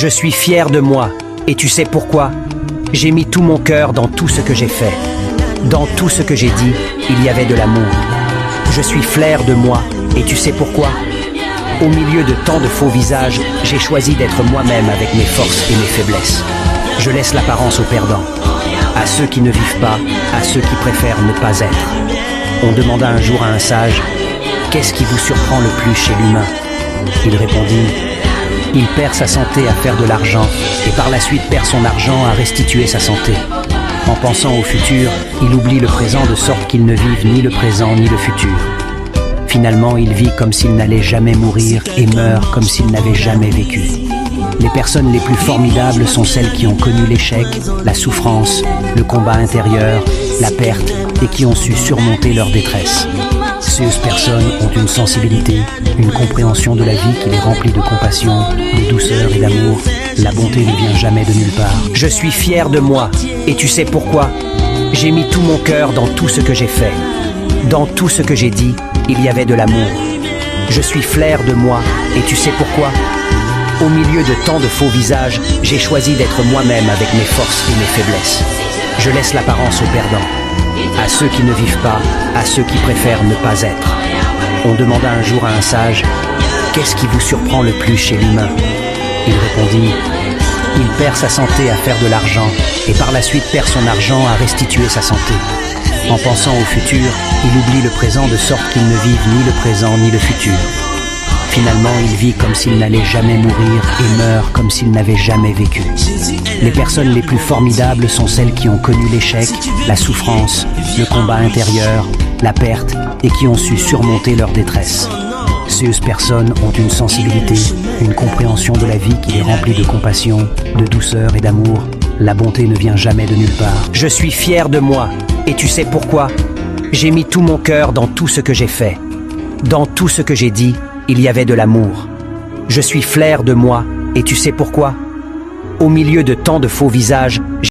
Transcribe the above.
Je suis fier de moi, et tu sais pourquoi? J'ai mis tout mon cœur dans tout ce que j'ai fait. Dans tout ce que j'ai dit, il y avait de l'amour. Je suis fier de moi, et tu sais pourquoi? Au milieu de tant de faux visages, j'ai choisi d'être moi-même avec mes forces et mes faiblesses. Je laisse l'apparence aux perdants, à ceux qui ne vivent pas, à ceux qui préfèrent ne pas être. On demanda un jour à un sage, « Qu'est-ce qui vous surprend le plus chez l'humain ?» Il répondit, « Il perd sa santé à faire de l'argent et par la suite perd son argent à restituer sa santé. En pensant au futur, il oublie le présent de sorte qu'il ne vive ni le présent ni le futur. Finalement, il vit comme s'il n'allait jamais mourir et meurt comme s'il n'avait jamais vécu. Les personnes les plus formidables sont celles qui ont connu l'échec, la souffrance, le combat intérieur, la perte et qui ont su surmonter leur détresse. Ces personnes ont une sensibilité, une compréhension de la vie qui les remplit de compassion, de douceur et d'amour. La bonté ne vient jamais de nulle part. Je suis fier de moi, et tu sais pourquoi? J'ai mis tout mon cœur dans tout ce que j'ai fait. Dans tout ce que j'ai dit, il y avait de l'amour. Je suis fier de moi, et tu sais pourquoi? Au milieu de tant de faux visages, j'ai choisi d'être moi-même avec mes forces et mes faiblesses. Je laisse l'apparence aux perdants, à ceux qui ne vivent pas, à ceux qui préfèrent ne pas être. On demanda un jour à un sage, « Qu'est-ce qui vous surprend le plus chez l'humain ?» Il répondit, « Il perd sa santé à faire de l'argent et par la suite perd son argent à restituer sa santé. En pensant au futur, il oublie le présent de sorte qu'il ne vive ni le présent ni le futur. Finalement, il vit comme s'il n'allait jamais mourir et meurt comme s'il n'avait jamais vécu. Les personnes les plus formidables sont celles qui ont connu l'échec, la souffrance, le combat intérieur, la perte et qui ont su surmonter leur détresse. Ces personnes ont une sensibilité, une compréhension de la vie qui les remplit de compassion, de douceur et d'amour. La bonté ne vient jamais de nulle part. Je suis fier de moi, et tu sais pourquoi? J'ai mis tout mon cœur dans tout ce que j'ai fait. Dans tout ce que j'ai dit, il y avait de l'amour. Je suis fier de moi, et tu sais pourquoi? Au milieu de tant de faux visages,